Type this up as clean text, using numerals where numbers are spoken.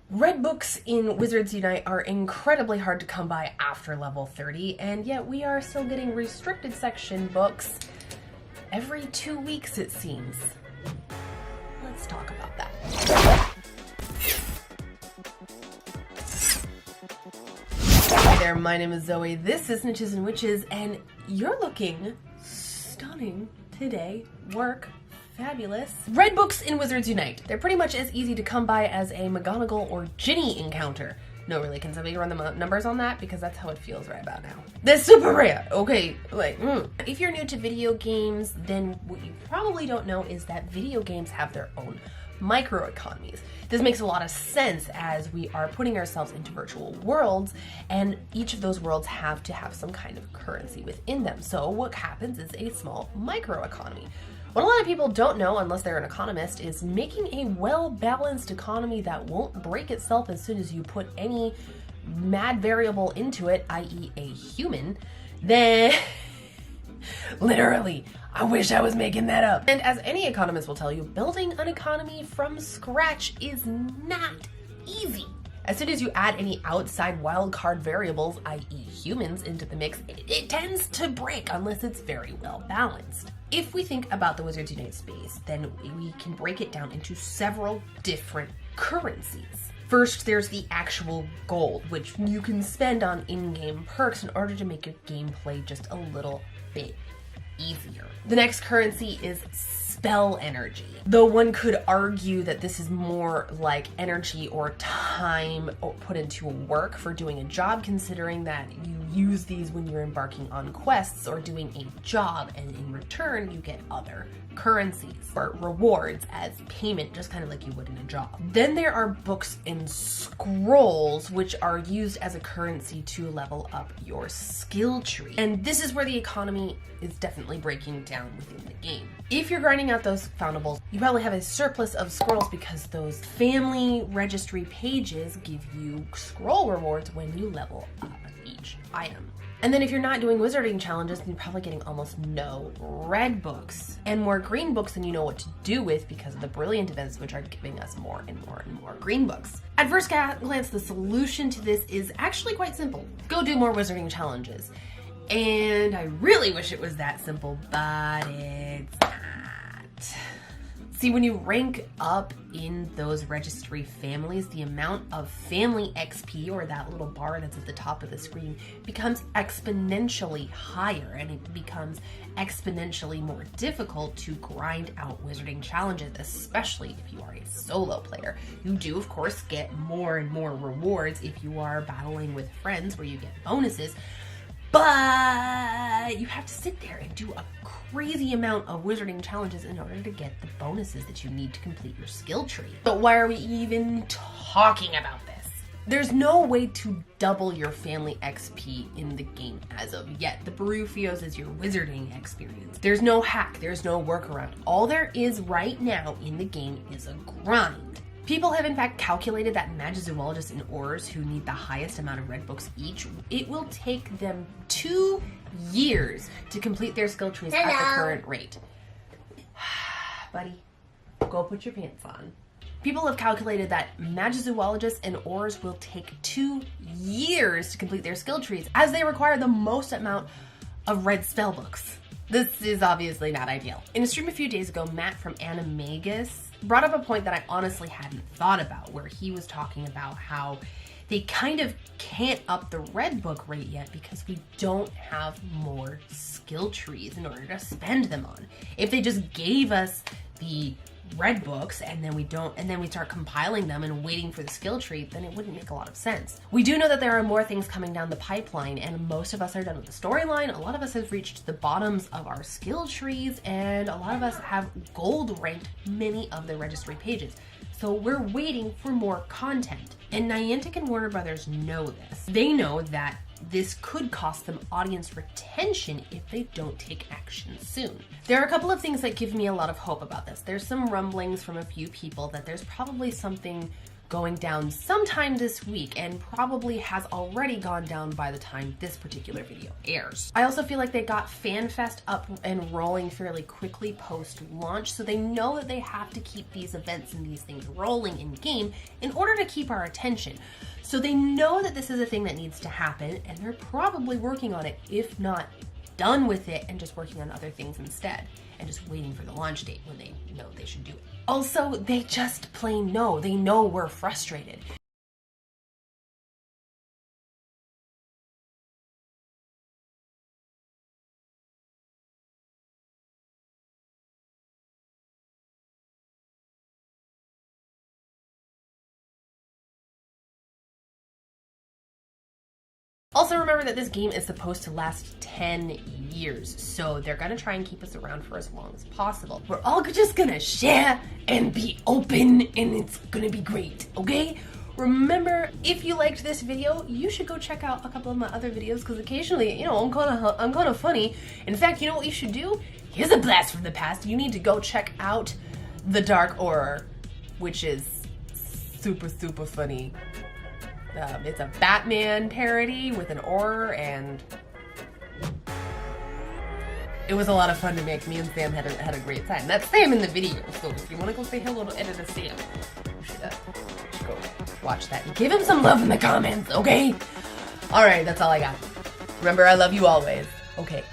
Red books in Wizards Unite are incredibly hard to come by after level 30, and yet we are still getting restricted section books every 2 weeks, it seems. Let's talk about that. Hi there, my name is Zoe, this is Niches and Witches, and you're looking stunning today. Work fabulous. Red books in Wizards Unite. They're pretty much as easy to come by as a McGonagall or Ginny encounter. No, really, can somebody run the numbers on that? Because that's how it feels right about now. That's super rare. Okay, If you're new to video games, then what you probably don't know is that video games have their own microeconomies. This makes a lot of sense as we are putting ourselves into virtual worlds, and each of those worlds have to have some kind of currency within them. So what happens is a small microeconomy. What a lot of people don't know, unless they're an economist, is making a well-balanced economy that won't break itself as soon as you put any mad variable into it, i.e. a human, then literally, I wish I was making that up. And as any economist will tell you, building an economy from scratch is not easy. As soon as you add any outside wildcard variables, i.e. humans, into the mix, it tends to break unless it's very well balanced. If we think about the Wizards Unite space, then we can break it down into several different currencies. First, there's the actual gold, which you can spend on in-game perks in order to make your gameplay just a little bit easier. The next currency is spell energy. Though one could argue that this is more like energy or time put into work for doing a job, considering that you use these when you're embarking on quests or doing a job, and in return you get other currencies or rewards as payment, just kind of like you would in a job. Then there are books and scrolls, which are used as a currency to level up your skill tree. And this is where the economy is definitely breaking down within the game. If you're grinding out those foundables, you probably have a surplus of scrolls because those family registry pages give you scroll rewards when you level up each item. And then if you're not doing wizarding challenges, then you're probably getting almost no red books and more green books than you know what to do with because of the brilliant events, which are giving us more and more and more green books. At first glance, the solution to this is actually quite simple. Go do more wizarding challenges. And I really wish it was that simple, but it's not. See, when you rank up in those registry families, the amount of family XP, or that little bar that's at the top of the screen, becomes exponentially higher, and it becomes exponentially more difficult to grind out wizarding challenges, especially if you are a solo player. You do, of course, get more and more rewards if you are battling with friends, where you get bonuses, but you have to sit there and do a crazy amount of wizarding challenges in order to get the bonuses that you need to complete your skill tree. But why are we even talking about this? There's no way to double your family XP in the game as of yet. The Barufios is your wizarding experience. There's no hack, there's no workaround. All there is right now in the game is a grind. People have in fact calculated that Magizoologists and Aurors who need the highest amount of red books each, it will take them 2 years to complete their skill trees at the current rate. Buddy, go put your pants on. People have calculated that Magizoologists and Aurors will take 2 years to complete their skill trees, as they require the most amount of red spell books. This is obviously not ideal. In a stream a few days ago, Matt from Animagus brought up a point that I honestly hadn't thought about, where he was talking about how they kind of can't up the red book rate yet because we don't have more skill trees in order to spend them on. If they just gave us the red books and then we start compiling them and waiting for the skill tree, then it wouldn't make a lot of sense. We do know that there are more things coming down the pipeline, and most of us are done with the storyline. A lot of us have reached the bottoms of our skill trees, and a lot of us have gold ranked many of the registry pages. So we're waiting for more content. And Niantic and Warner Brothers know this. They know that this could cost them audience retention if they don't take action soon. There are a couple of things that give me a lot of hope about this. There's some rumblings from a few people that there's probably something going down sometime this week and probably has already gone down by the time this particular video airs. I also feel like they got FanFest up and rolling fairly quickly post-launch, so they know that they have to keep these events and these things rolling in game in order to keep our attention. So they know that this is a thing that needs to happen, and they're probably working on it, if not done with it and just working on other things instead, and just waiting for the launch date when they know they should do it. Also, they just plain know. They know we're frustrated. Also remember that this game is supposed to last 10 years, so they're gonna try and keep us around for as long as possible. We're all just gonna share and be open, and it's gonna be great, okay? Remember, if you liked this video, you should go check out a couple of my other videos, because occasionally, you know, I'm kind of funny. In fact, you know what you should do? Here's a blast from the past. You need to go check out The Dark Auror, which is super, super funny. It's a Batman parody with an Auror, and it was a lot of fun to make. Me and Sam had a great time. That's Sam in the video, so if you want to go say hello to Editor Sam, you should go watch that and give him some love in the comments, okay? Alright, that's all I got. Remember, I love you always. Okay.